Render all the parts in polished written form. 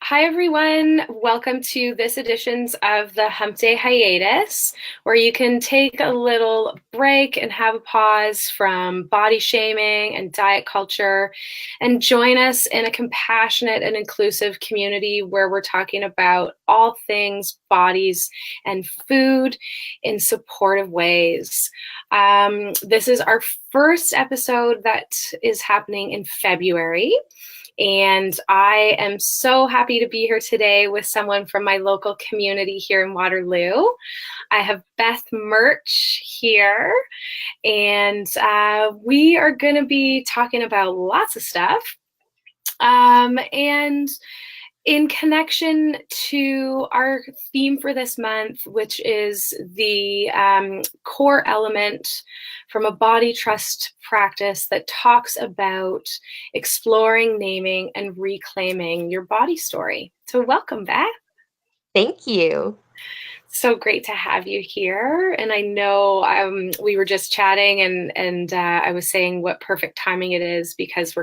Hi, everyone. Welcome to this editions of the Hump Day Hiatus, where you can take a little break and have a pause from body shaming and diet culture and join us in a compassionate and inclusive community where we're talking about all things bodies and food in supportive ways. This is our first episode that is happening in February. And I am so happy to be here today with someone from my local community here in Waterloo. I have Beth Murch here, and we are going to be talking about lots of stuff. And in connection to our theme for this month, which is the core element from a body trust practice that talks about exploring, naming, and reclaiming your body story. So welcome, Beth. Thank you. So great to have you here. And I know we were just chatting, and I was saying what perfect timing it is because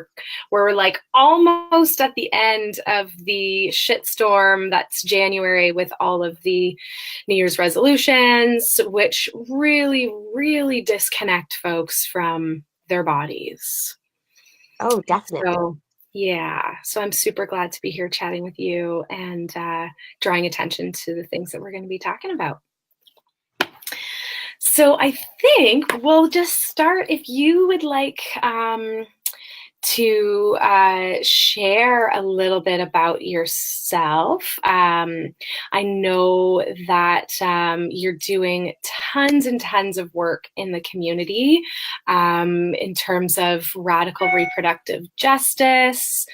we're like almost at the end of the shitstorm that's January with all of the New Year's resolutions, which really disconnect folks from their bodies. Oh, definitely. So yeah, so I'm super glad to be here chatting with you and drawing attention to the things that we're going to be talking about. So I think we'll just start if you would like to share a little bit about yourself. I know that you're doing tons and tons of work in the community in terms of radical reproductive justice.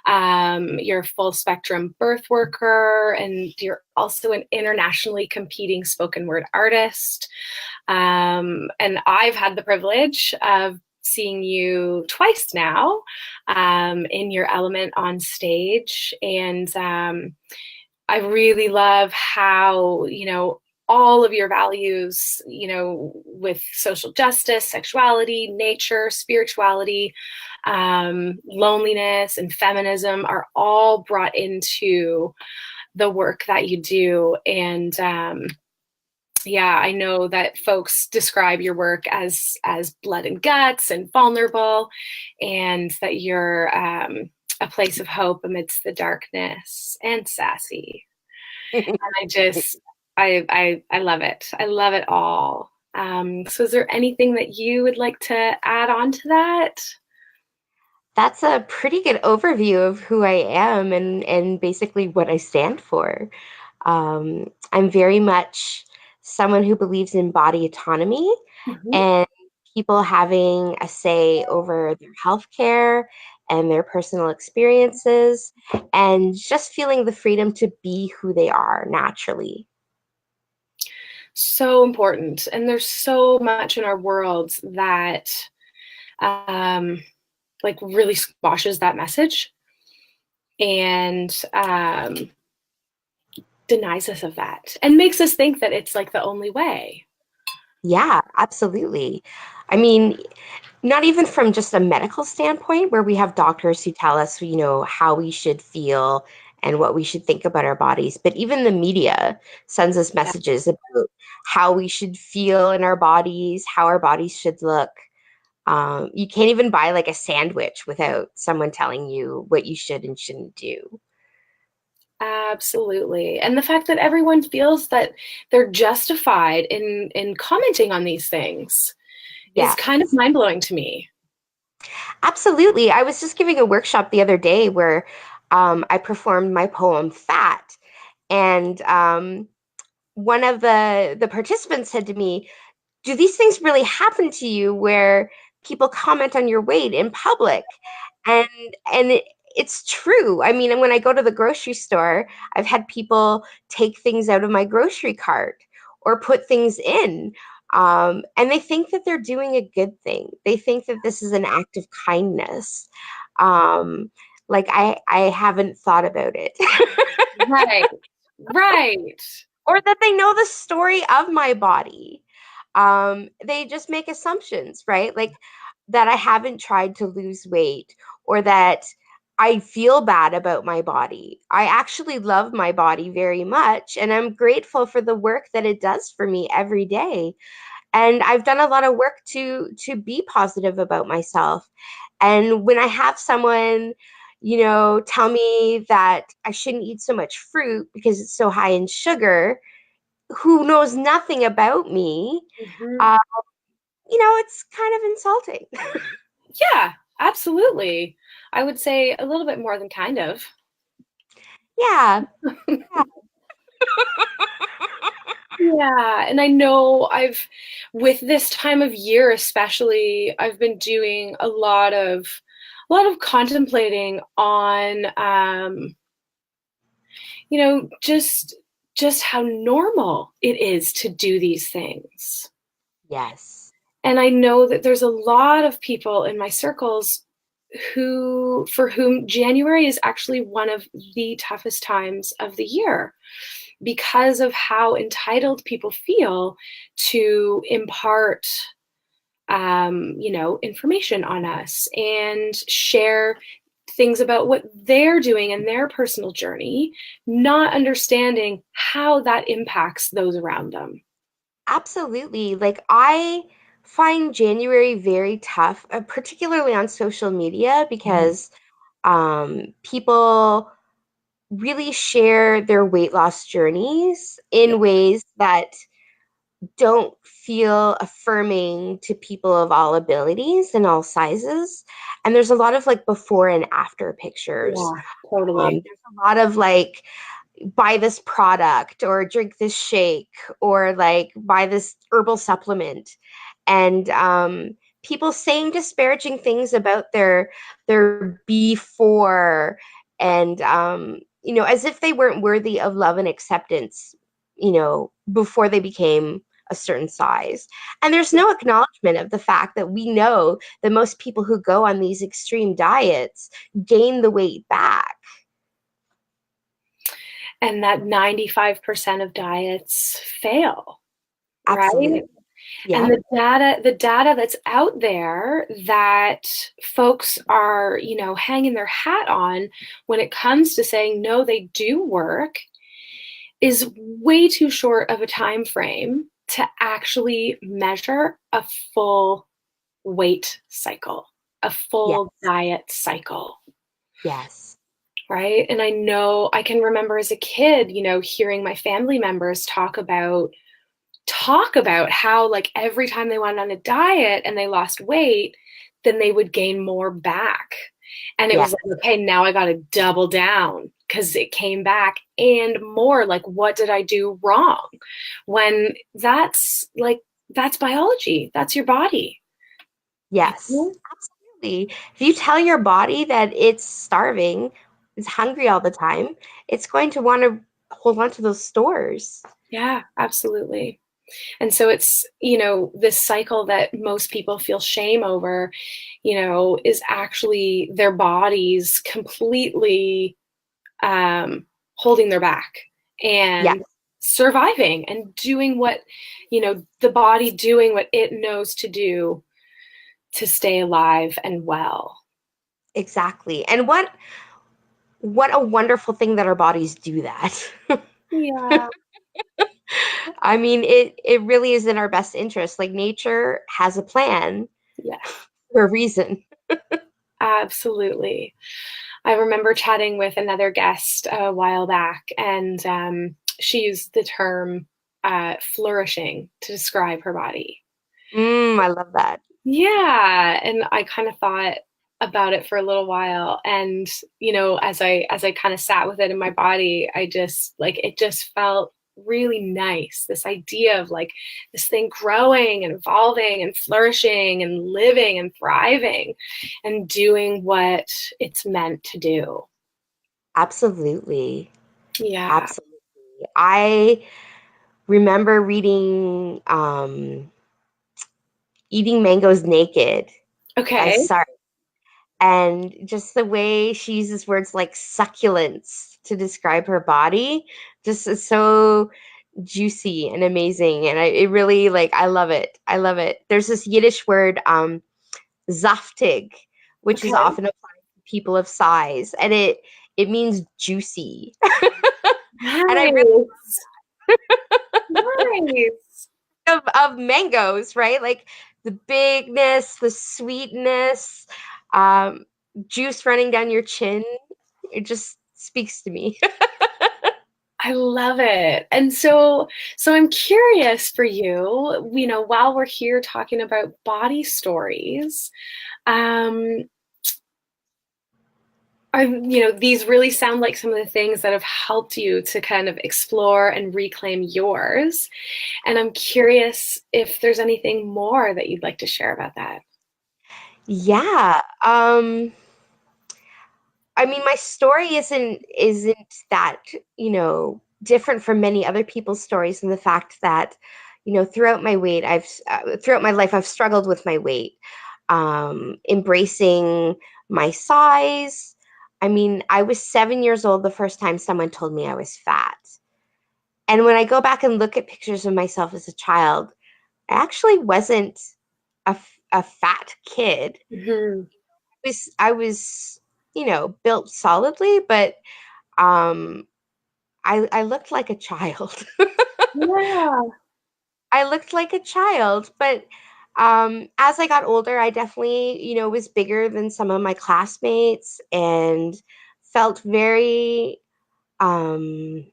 You're a full spectrum birth worker, and you're also an internationally competing spoken word artist. And I've had the privilege of seeing you twice now in your element on stage. And I really love how, all of your values, with social justice, sexuality, nature, spirituality, loneliness, and feminism are all brought into the work that you do. And yeah, I know that folks describe your work as blood and guts and vulnerable, and that you're a place of hope amidst the darkness, and sassy. And I love it. I love it all. So is there anything that you would like to add on to that? That's a pretty good overview of who I am and basically what I stand for. I'm very much someone who believes in body autonomy Mhm. and people having a say over their healthcare and their personal experiences and just feeling the freedom to be who they are naturally. So important. And there's so much in our world that um, like really squashes that message and denies us of that and makes us think that it's like the only way. Yeah, absolutely. I mean, not even from just a medical standpoint, where we have doctors who tell us, how we should feel and what we should think about our bodies, but even the media sends us Yeah, messages about how we should feel in our bodies, how our bodies should look. You can't even buy like a sandwich without someone telling you what you should and shouldn't do. absolutely. And the fact that everyone feels that they're justified in commenting on these things is Yeah. kind of mind-blowing to me. Absolutely. I was just giving a workshop the other day where I performed my poem Fat. And one of the participants said to me, do these things really happen to you where people comment on your weight in public? And it's true. I mean, when I go to the grocery store, I've had people take things out of my grocery cart or put things in. And they think that they're doing a good thing. They think that this is an act of kindness. Um, like I haven't thought about it. Right. Right. Or that they know the story of my body. They just make assumptions, right? Like that I haven't tried to lose weight or that I feel bad about my body. I actually love my body very much, and I'm grateful for the work that it does for me every day. And I've done a lot of work to be positive about myself. And when I have someone, tell me that I shouldn't eat so much fruit because it's so high in sugar, who knows nothing about me, Mhm. uh, it's kind of insulting. Yeah, absolutely. I would say a little bit more than kind of. Yeah. Yeah. Yeah, and I know with this time of year especially, I've been doing a lot of contemplating on, just how normal it is to do these things. Yes. And I know that there's a lot of people in my circles for whom January is actually one of the toughest times of the year because of how entitled people feel to impart, information on us and share things about what they're doing in their personal journey, not understanding how that impacts those around them. Absolutely. Like, I find January very tough, particularly on social media, because people really share their weight loss journeys Yeah. in ways that don't feel affirming to people of all abilities and all sizes. And there's a lot of like before and after pictures. Yeah, totally. There's a lot of like, buy this product or drink this shake or like buy this herbal supplement, and people saying disparaging things about their before, and as if they weren't worthy of love and acceptance, before they became a certain size. And there's no acknowledgement of the fact that we know that most people who go on these extreme diets gain the weight back. And that 95% of diets fail, right? Absolutely. And Yep. the data that's out there that folks are, hanging their hat on when it comes to saying no, they do work, is way too short of a time frame to actually measure a full weight cycle, a Yes. full diet cycle. Yes. Right. And I know I can remember as a kid, hearing my family members talk about how, like, every time they went on a diet and they lost weight, then they would gain more back. And it was Yes. like, okay, now I got to double down because it came back and more. Like, what did I do wrong? When that's biology, that's your body. You Yes. know? Absolutely. If you tell your body that it's starving, it's hungry all the time, it's going to want to hold on to those stores. Yeah, absolutely. And so it's, this cycle that most people feel shame over, is actually their bodies completely, holding their back Yes. and surviving and doing what, the body doing what it knows to do to stay alive and well. Exactly. And what a wonderful thing that our bodies do that. Yeah. I mean, it really is in our best interest. Like, nature has a plan Yes, for a reason. absolutely. I remember chatting with another guest a while back, and she used the term flourishing to describe her body. I love that. Yeah, and I kind of thought about it for a little while, and as I kind of sat with it in my body, I just like it just felt really nice. This idea of like this thing growing and evolving and flourishing and living and thriving and doing what it's meant to do. Absolutely. Yeah. Absolutely. I remember reading Eating Mangoes Naked by Okay. Sartre, and just the way she uses words like succulents to describe her body just is so juicy and amazing. And it really, like, I love it. I love it. There's this Yiddish word, zaftig, which is Okay. often applied to people of size, and it means juicy. And I really Nice. Nice. of mangoes, right? Like the bigness, the sweetness, um, juice running down your chin. It just speaks to me. I love it. And so I'm curious for you, while we're here talking about body stories, um, these really sound like some of the things that have helped you to kind of explore and reclaim yours. And I'm curious if there's anything more that you'd like to share about that. Yeah. I mean, my story isn't that, different from many other people's stories in the fact that, throughout my life I've struggled with my weight, embracing my size. I mean, I was 7 years old the first time someone told me I was fat. And when I go back and look at pictures of myself as a child, I actually wasn't a fat kid. Mhm. I was, built solidly, but um, I looked like a child. Yeah. I looked like a child, but as I got older, I definitely, was bigger than some of my classmates and felt very um,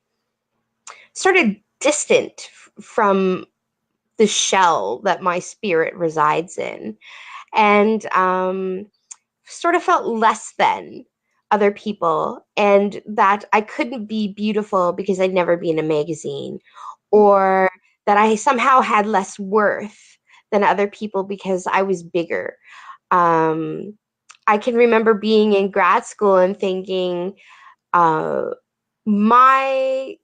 sort of distant from the shell that my spirit resides in. And sort of felt less than other people, and that I couldn't be beautiful because I'd never been in a magazine, or that I somehow had less worth than other people because I was bigger. Um, I can remember being in grad school and thinking, uh, my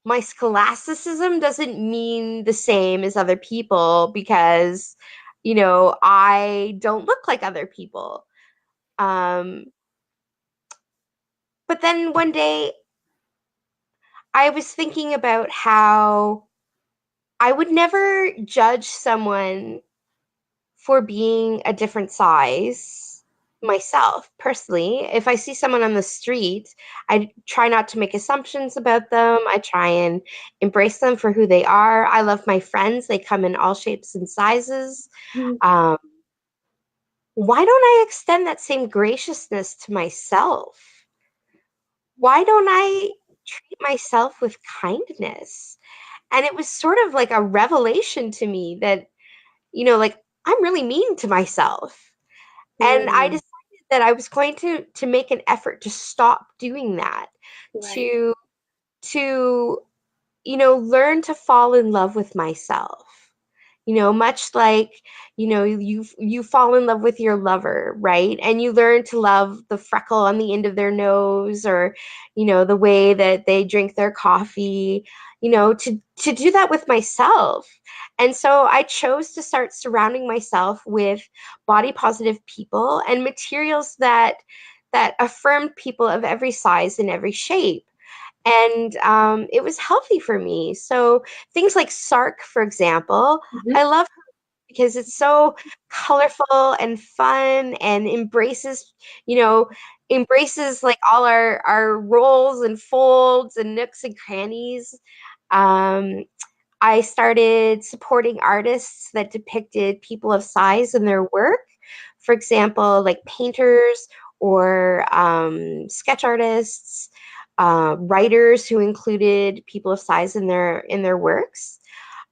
my scholasticism doesn't mean the same as other people because, I don't look like other people. Um, but then one day I was thinking about how I would never judge someone for being a different size myself personally. If I see someone on the street, I try not to make assumptions about them. I try and embrace them for who they are. I love my friends, they come in all shapes and sizes. Mhm. Um, why don't I extend that same graciousness to myself? Why don't I treat myself with kindness? And it was sort of like a revelation to me that, like I'm really mean to myself. And I Mm, decided that I was going to make an effort to stop doing that, right. to to learn to fall in love with myself. Much like, you fall in love with your lover, right? And you learn to love the freckle on the end of their nose, or, the way that they drink their coffee, to do that with myself. And so I chose to start surrounding myself with body positive people and materials that affirmed people of every size and every shape. And it was healthy for me. So things like Sark, for example, Mhm. I love her because it's so colorful and fun and you know, embraces like all our rolls and folds and nooks and crannies. Um, I started supporting artists that depicted people of size in their work. For example, like painters or sketch artists, writers who included people of size in their works.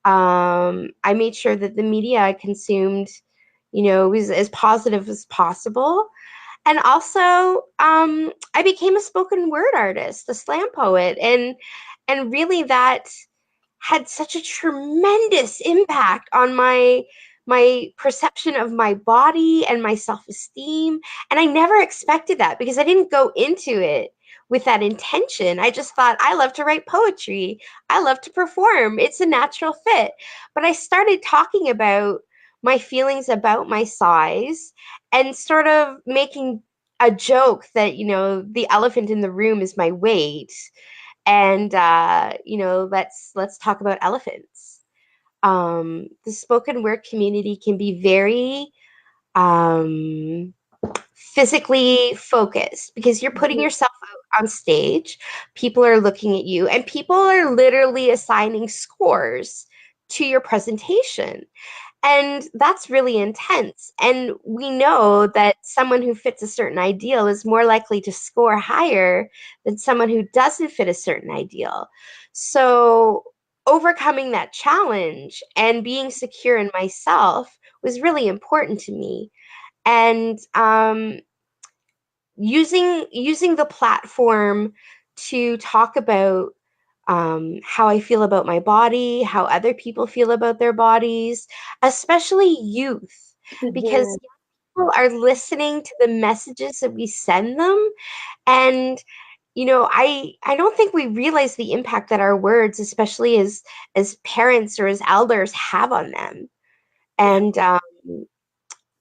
I made sure that the media I consumed, was as positive as possible. And also, I became a spoken word artist, a slam poet, and really that had such a tremendous impact on my perception of my body and my self-esteem. And I never expected that because I didn't go into it with that intention. I just thought I love to write poetry. I love to perform. It's a natural fit. But I started talking about my feelings about my size and sort of making a joke that, the elephant in the room is my weight, and let's talk about elephants. The spoken word community can be very um physically focused because you're putting Mhm. yourself out on stage. People are looking at you, and people are literally assigning scores to your presentation. And that's really intense. And we know that someone who fits a certain ideal is more likely to score higher than someone who doesn't fit a certain ideal. So, overcoming that challenge and being secure in myself was really important to me. And using the platform to talk about how I feel about my body, how other people feel about their bodies, especially youth, because Mhm. people are listening to the messages that we send them. And I don't think we realize the impact that our words, especially as parents or as elders, have on them. Yeah. And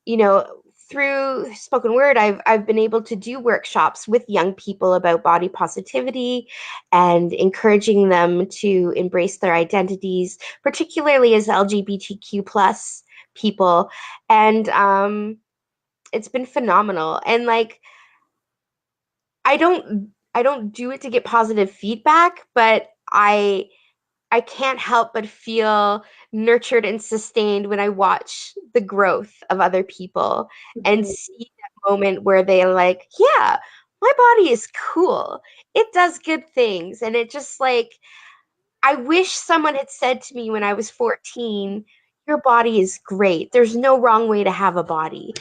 you know, through spoken word, I've been able to do workshops with young people about body positivity and encouraging them to embrace their identities, particularly as LGBTQ plus people. And it's been phenomenal. And like I don't do it to get positive feedback, but I can't help but feel nurtured and sustained when I watch the growth of other people and Mhm. see that moment where they're like, yeah, my body is cool. It does good things. And it just like, I wish someone had said to me when I was 14, your body is great. There's no wrong way to have a body.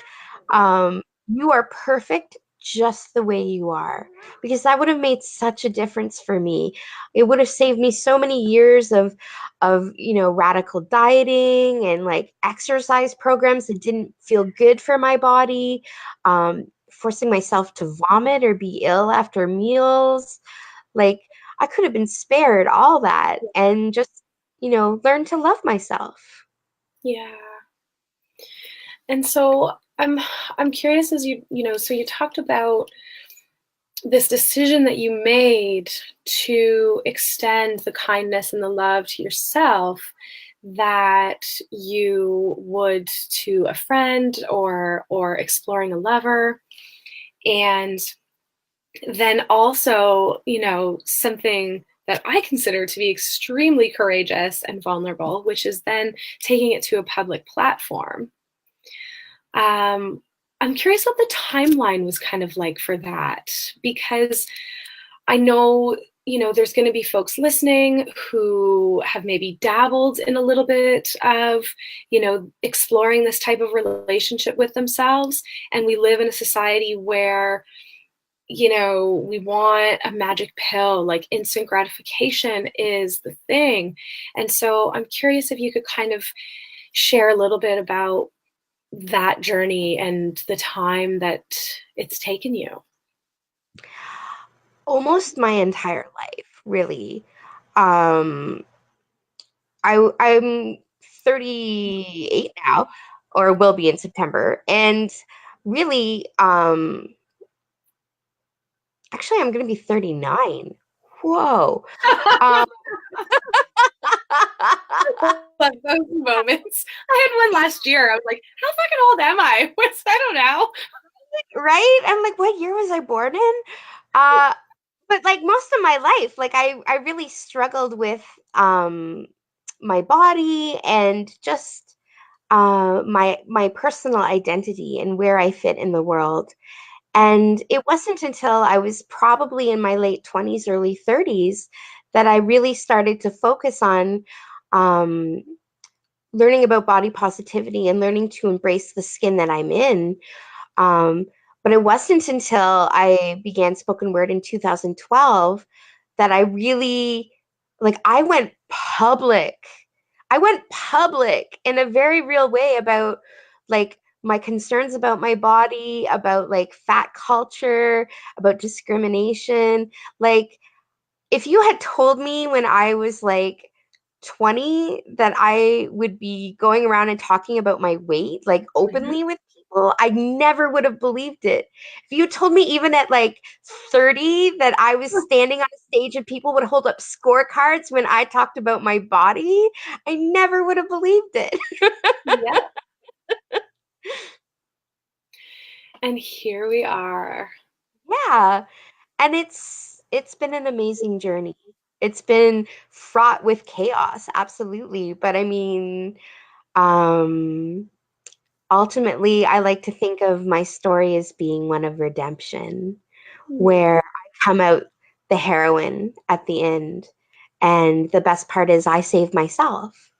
You are perfect just the way you are, because that would have made such a difference for me. It would have saved me so many years of radical dieting and like exercise programs that didn't feel good for my body, forcing myself to vomit or be ill after meals. Like I could have been spared all that and just learn to love myself. Yeah. And so I'm curious as so you talked about this decision that you made to extend the kindness and the love to yourself that you would to a friend or exploring a lover. And then also, something that I consider to be extremely courageous and vulnerable, which is then taking it to a public platform. Um, I'm curious what the timeline was kind of like for that, because I know, there's going to be folks listening who have maybe dabbled in a little bit of, exploring this type of relationship with themselves. And we live in a society where, we want a magic pill, like instant gratification is the thing. And so I'm curious if you could kind of share a little bit about that journey and the time that it's taken you. Almost my entire life, really. Um, I'm 38 now, or will be in September, and really, actually, I'm going to be 39. Whoa. Um, Love those moments. I had one last year. I was like, how fucking old am I? I don't know. right? I'm like, what year was I born in? Uh, but like most of my life, like I really struggled with um my body and just my personal identity and where I fit in the world. And it wasn't until I was probably in my late 20s, early 30s that I really started to focus on um, learning about body positivity and learning to embrace the skin that I'm in. Um, but it wasn't until I began spoken word in 2012 that I really, like, I went public in a very real way about like my concerns about my body, about like fat culture, about discrimination. Like, if you had told me when I was like 20 that I would be going around and talking about my weight like Mhm. openly with people, I never would have believed it. If you told me even at like 30 that I was standing on a stage and people would hold up scorecards when I talked about my body, I never would have believed it. Yeah. And here we are. Yeah. And it's been an amazing journey. It's been fraught with chaos, absolutely. But I mean, um, ultimately, I like to think of my story as being one of redemption, Hmm, where I come out the heroine at the end. And the best part is I save myself.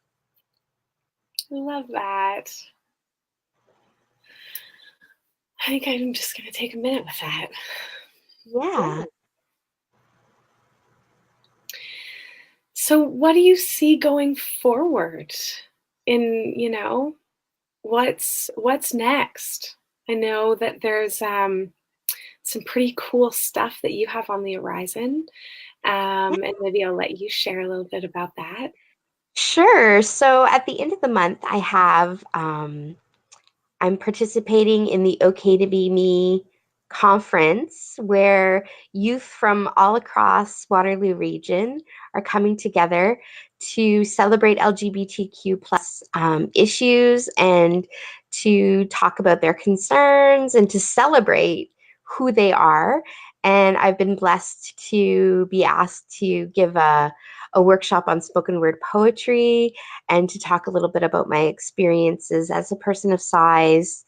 love that. I think I'm just going to take a minute with that. Yeah. So, what do you see going forward in, what's next? I know that there's some pretty cool stuff that you have on the horizon. And maybe I'll let you share a little bit about that. Sure. So at the end of the month, I have I'm participating in the OK to Be Me conference where youth from all across Waterloo region are coming together to celebrate LGBTQ plus issues and to talk about their concerns and to celebrate who they are. And I've been blessed to be asked to give a workshop on spoken word poetry and to talk a little bit about my experiences as a person of size.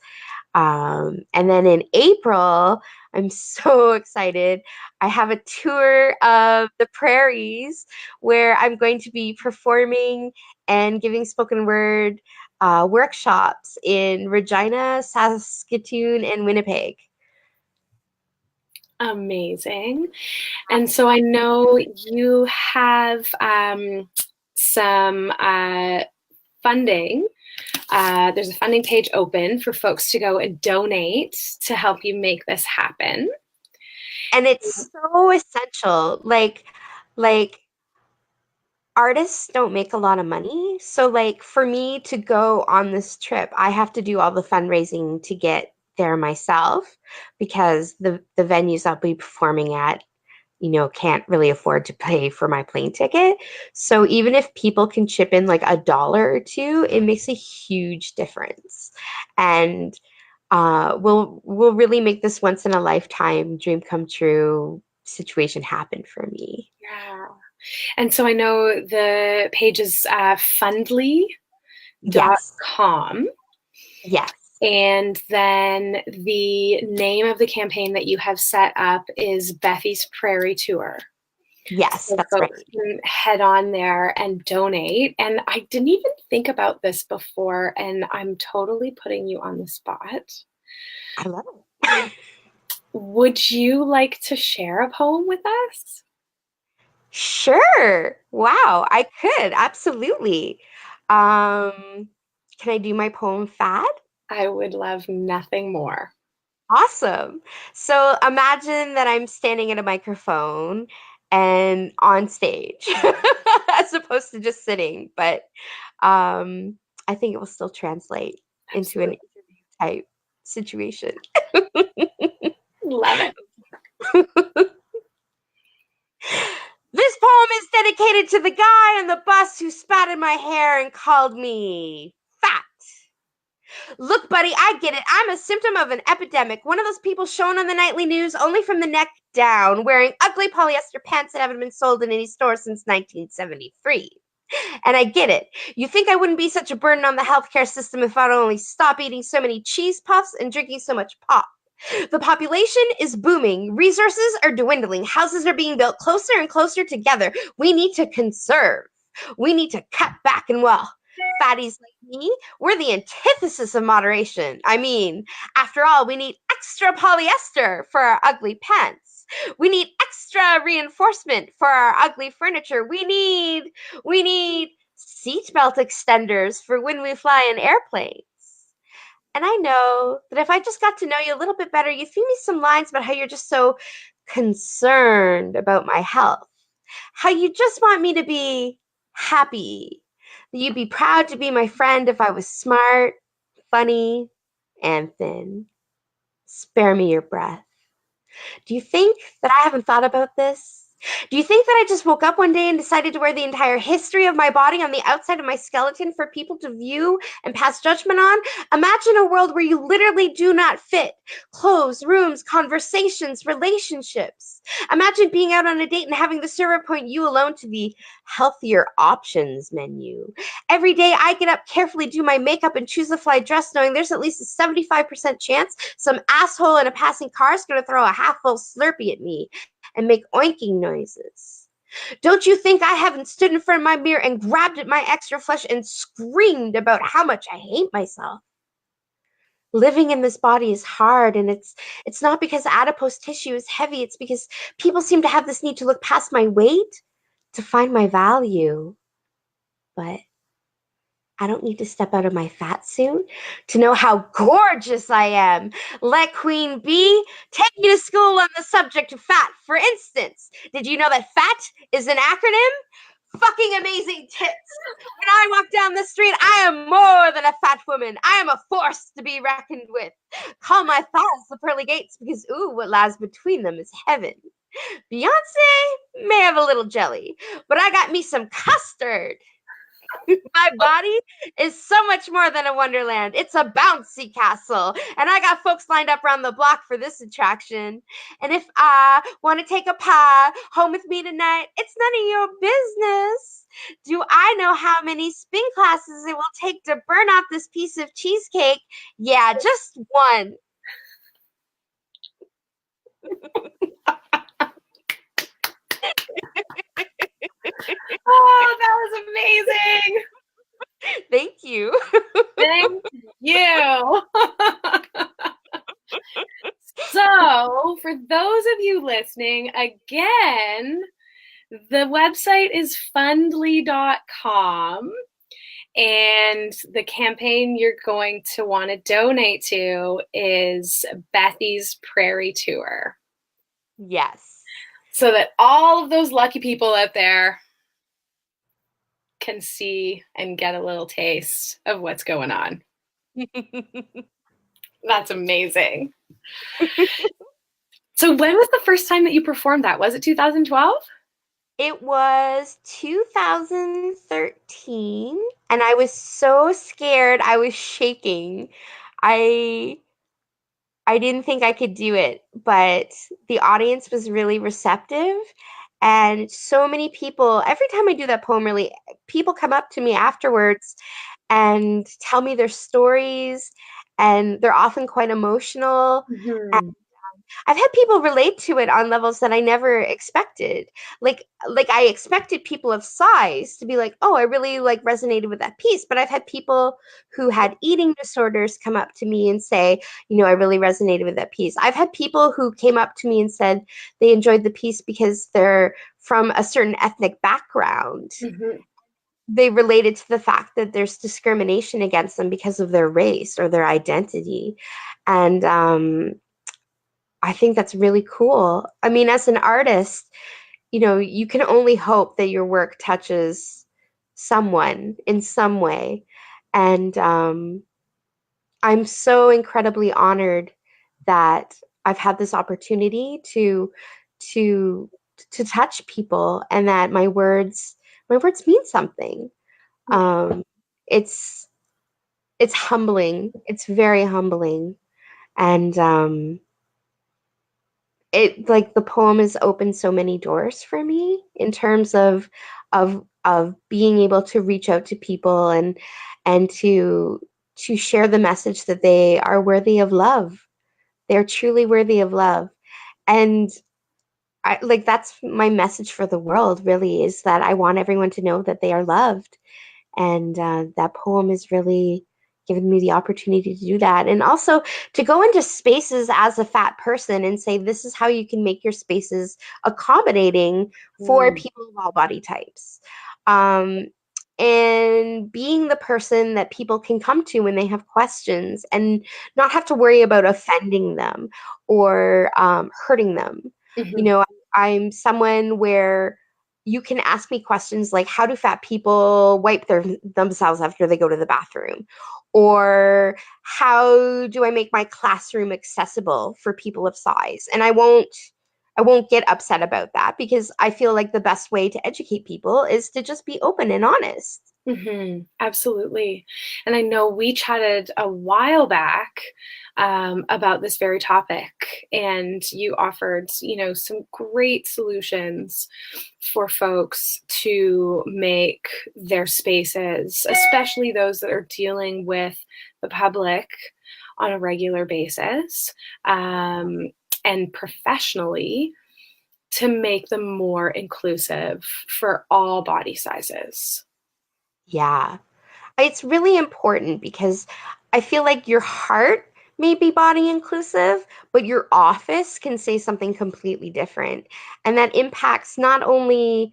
And then in April, I'm so excited. I have a tour of the prairies where I'm going to be performing and giving spoken word workshops in Regina, Saskatoon, and Winnipeg. Amazing. And so I know you have some funding. There's a funding page open for folks to go and donate to help you make this happen. And it's so essential. Like artists don't make a lot of money. So like for me to go on this trip, I have to do all the fundraising to get there myself because the venues I'll be performing at, can't really afford to pay for my plane ticket. So even if people can chip in like a dollar or two, it makes a huge difference. And we'll really make this once in a lifetime dream come true situation happen for me. Yeah. And so I know the page is Yes. fundly.com. Yes. And then the name of the campaign that you have set up is Bethy's Prairie Tour. Yes, So that's folks right. can head on there and donate. And I didn't even think about this before, and I'm totally putting you on the spot. I love it. Would you like to share a poem with us? Sure. Wow, I could. Absolutely. Um, can I do my poem fad? I would love nothing more. Awesome. So imagine that I'm standing at a microphone and on stage as opposed to just sitting, but I think it will still translate into an Absolutely. interview type situation. Love it. This poem is dedicated to the guy on the bus who spat in my hair and called me fat. Look, buddy, I get it. I'm a symptom of an epidemic. One of those people shown on the nightly news only from the neck down, wearing ugly polyester pants that haven't been sold in any store since 1973. And I get it. You think I wouldn't be such a burden on the healthcare system if I'd only stop eating so many cheese puffs and drinking so much pop. The population is booming. Resources are dwindling. Houses are being built closer and closer together. We need to conserve. We need to cut back and well. Fatties like me, we're the antithesis of moderation. I mean, after all, we need extra polyester for our ugly pants. We need extra reinforcement for our ugly furniture. We need seatbelt extenders for when we fly in airplanes. And I know that if I just got to know you a little bit better, you'd feed me some lines about how you're just so concerned about my health. How you just want me to be happy. That you'd be proud to be my friend if I was smart, funny, and thin. Spare me your breath. Do you think that I haven't thought about this? Do you think that I just woke up one day and decided to wear the entire history of my body on the outside of my skeleton for people to view and pass judgment on? Imagine a world where you literally do not fit. Clothes, rooms, conversations, relationships. Imagine being out on a date and having the server point you alone to the healthier options menu. Every day I get up, carefully do my makeup, and choose a fly dress, knowing there's at least a 75% chance some asshole in a passing car is going to throw a half full Slurpee at me and make oinking noises. Don't you think I haven't stood in front of my mirror and grabbed at my extra flesh and screamed about how much I hate myself? Living in this body is hard, and it's not because adipose tissue is heavy. It's because people seem to have this need to look past my weight to find my value. But I don't need to step out of my fat suit to know how gorgeous I am. Let Queen Bee take me to school on the subject of fat. For instance, did you know that FAT is an acronym? Fucking amazing tits. When I walk down the street, I am more than a fat woman. I am a force to be reckoned with. Call my thighs the pearly gates because, ooh, what lies between them is heaven. Beyonce may have a little jelly, but I got me some custard. My body is so much more than a wonderland. It's a bouncy castle. And I got folks lined up around the block for this attraction. And if I want to take a pie home with me tonight, it's none of your business. Do I know how many spin classes it will take to burn off this piece of cheesecake? Yeah, just one. Oh, that was amazing. Thank you. Thank you. So, for those of you listening, again, the website is fundly.com, and the campaign you're going to want to donate to is Bethy's Prairie Tour. Yes. So that all of those lucky people out there can see and get a little taste of what's going on. That's amazing. So when was the first time that you performed that? Was it 2012? It was 2013, and I was so scared. I was shaking. I I didn't think I could do it, but the audience was really receptive. And so many people, every time I do that poem, really, people come up to me afterwards and tell me their stories, and they're often quite emotional. Mm-hmm. I've had people relate to it on levels that I never expected. Like I expected people of size to be like, "Oh, I really like resonated with that piece." But I've had people who had eating disorders come up to me and say, "I really resonated with that piece." I've had people who came up to me and said they enjoyed the piece because they're from a certain ethnic background. Mm-hmm. They related to the fact that there's discrimination against them because of their race or their identity. And I think that's really cool. I mean, as an artist, you can only hope that your work touches someone in some way. And I'm so incredibly honored that I've had this opportunity to to touch people, and that my words mean something. Um, it's it's humbling. It's very humbling. And it, like, the poem has opened so many doors for me in terms of being able to reach out to people and to share the message that they are worthy of love. They're truly worthy of love. And I, like, that's my message for the world, really, is that I want everyone to know that they are loved. And that poem has really given me the opportunity to do that. And also to go into spaces as a fat person and say, this is how you can make your spaces accommodating for people of all body types. Um, and being the person that people can come to when they have questions and not have to worry about offending them or hurting them. You Mm-hmm. know, I'm someone where you can ask me questions like, how do fat people wipe themselves after they go to the bathroom? Or how do I make my classroom accessible for people of size? And I won't get upset about that because I feel like the best way to educate people is to just be open and honest. Absolutely. And I know we chatted a while back about this very topic, and you offered, some great solutions for folks to make their spaces, especially those that are dealing with the public on a regular basis, and professionally, to make them more inclusive for all body sizes. Yeah. It's really important because I feel like your heart may be body inclusive, but your office can say something completely different. And that impacts not only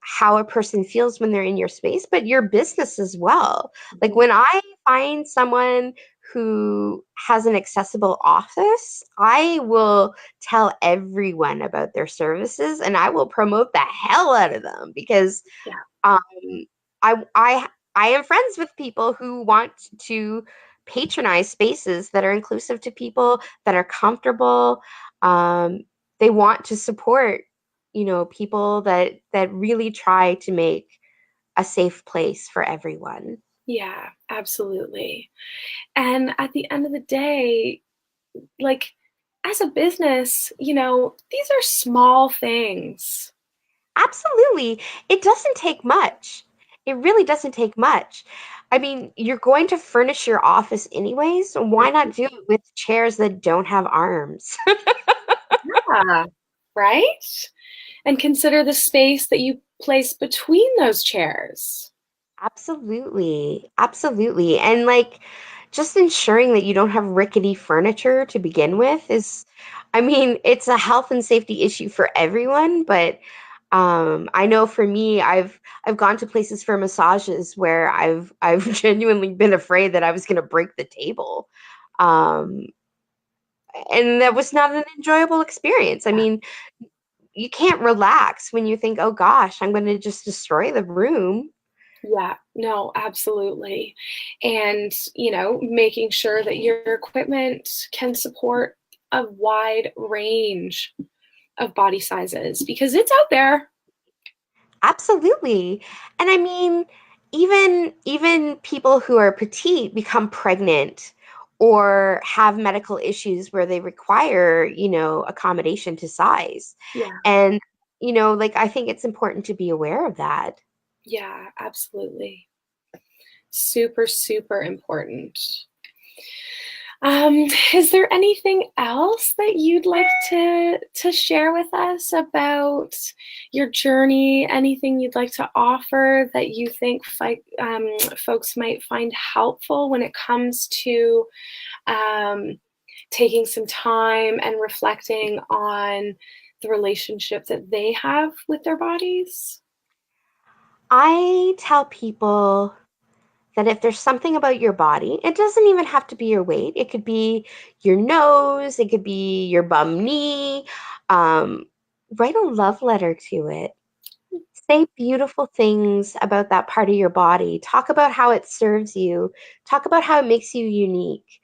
how a person feels when they're in your space, but your business as well. Like when I find someone who has an accessible office, I will tell everyone about their services and I will promote the hell out of them because Yeah. um, I am friends with people who want to patronize spaces that are inclusive to people, that are comfortable. Um, they want to support, people that really try to make a safe place for everyone. Yeah, absolutely. And at the end of the day, like as a business, these are small things. Absolutely. It doesn't take much. It really doesn't take much. I mean, you're going to furnish your office anyways, so why not do it with chairs that don't have arms? Yeah, right? And consider the space that you place between those chairs. Absolutely. Absolutely. And like just ensuring that you don't have rickety furniture to begin with is, I mean, it's a health and safety issue for everyone, but I know for me, I've gone to places for massages where I've genuinely been afraid that I was going to break the table. Um, and that was not an enjoyable experience. I mean, you can't relax when you think, "Oh gosh, I'm going to just destroy the room." Yeah, no, absolutely. And, making sure that your equipment can support a wide range of body sizes because it's out there. Absolutely. And I mean, even people who are petite become pregnant or have medical issues where they require, accommodation to size. Yeah, And, like I think it's important to be aware of that. yeah, absolutely. Super, super important. Is there anything else that you'd like to share with us about your journey? Anything you'd like to offer that you think folks might find helpful when it comes to um, taking some time and reflecting on the relationship that they have with their bodies? I tell people that if there's something about your body, it doesn't even have to be your weight. It could be your nose, it could be your bum knee. Um, Write a love letter to it. Say beautiful things about that part of your body. Talk about how it serves you. Talk about how it makes you unique.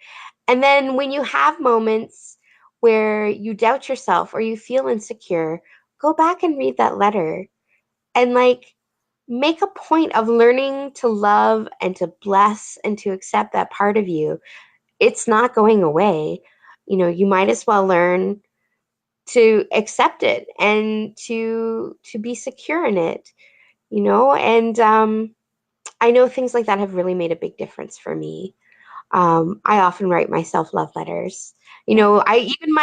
And then when you have moments where you doubt yourself or you feel insecure, go back and read that letter and like make a point of learning to love and to bless and to accept that part of you. It's not going away. You might as well learn to accept it and to be secure in it, and I know things like that have really made a big difference for me. I often write myself love letters. Yeah. I even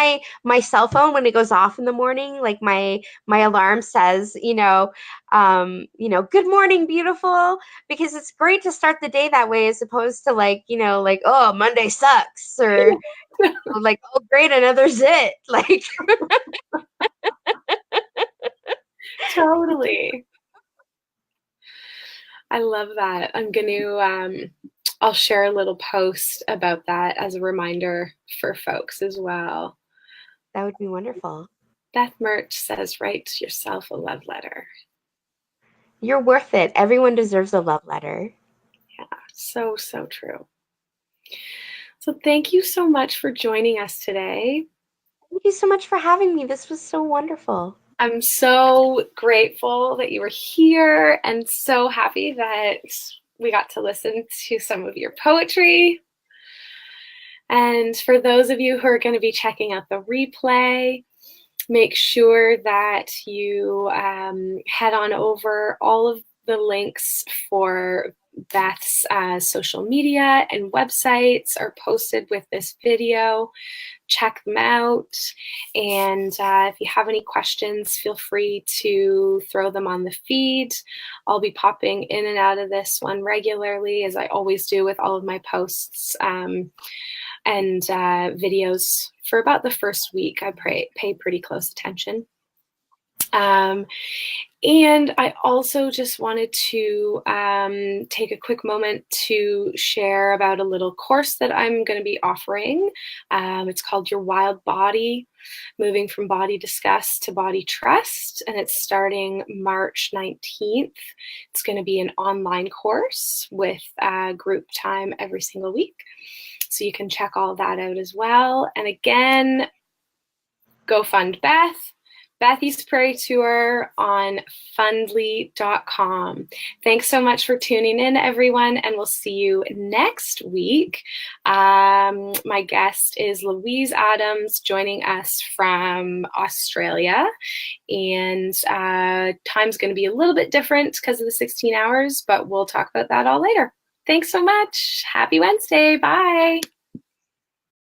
my cell phone when it goes off in the morning, like my alarm says, good morning, beautiful, because it's great to start the day that way as opposed to like, like, oh, Monday sucks or like, oh, great, another zit. Like, Totally. I love that. I'll share a little post about that as a reminder for folks as well. that would be wonderful. Beth Murch says, write yourself a love letter. You're worth it. Everyone deserves a love letter. Yeah, so, so true. So thank you so much for joining us today. Thank you so much for having me. This was so wonderful. I'm so grateful that you were here and so happy that we got to listen to some of your poetry. And for those of you who are going to be checking out the replay, make sure that you head on over. All of the links for Beth's social media and websites are posted with this video. Check them out. And if you have any questions, feel free to throw them on the feed. I'll be popping in and out of this one regularly, as I always do with all of my posts and videos. For about the first week, I pay pretty close attention. And I also just wanted to take a quick moment to share about a little course that I'm going to be offering. It's called Your Wild Body, Moving from Body Disgust to Body Trust, and it's starting March 19th. It's going to be an online course with group time every single week. So you can check all that out as well. And again, go fund Beth. Bethy's Prairie Tour on fundly.com. Thanks so much for tuning in, everyone, and we'll see you next week. My guest is Louise Adams, joining us from Australia, and time's going to be a little bit different because of the 16 hours, but we'll talk about that all later. Thanks so much. Happy Wednesday. Bye.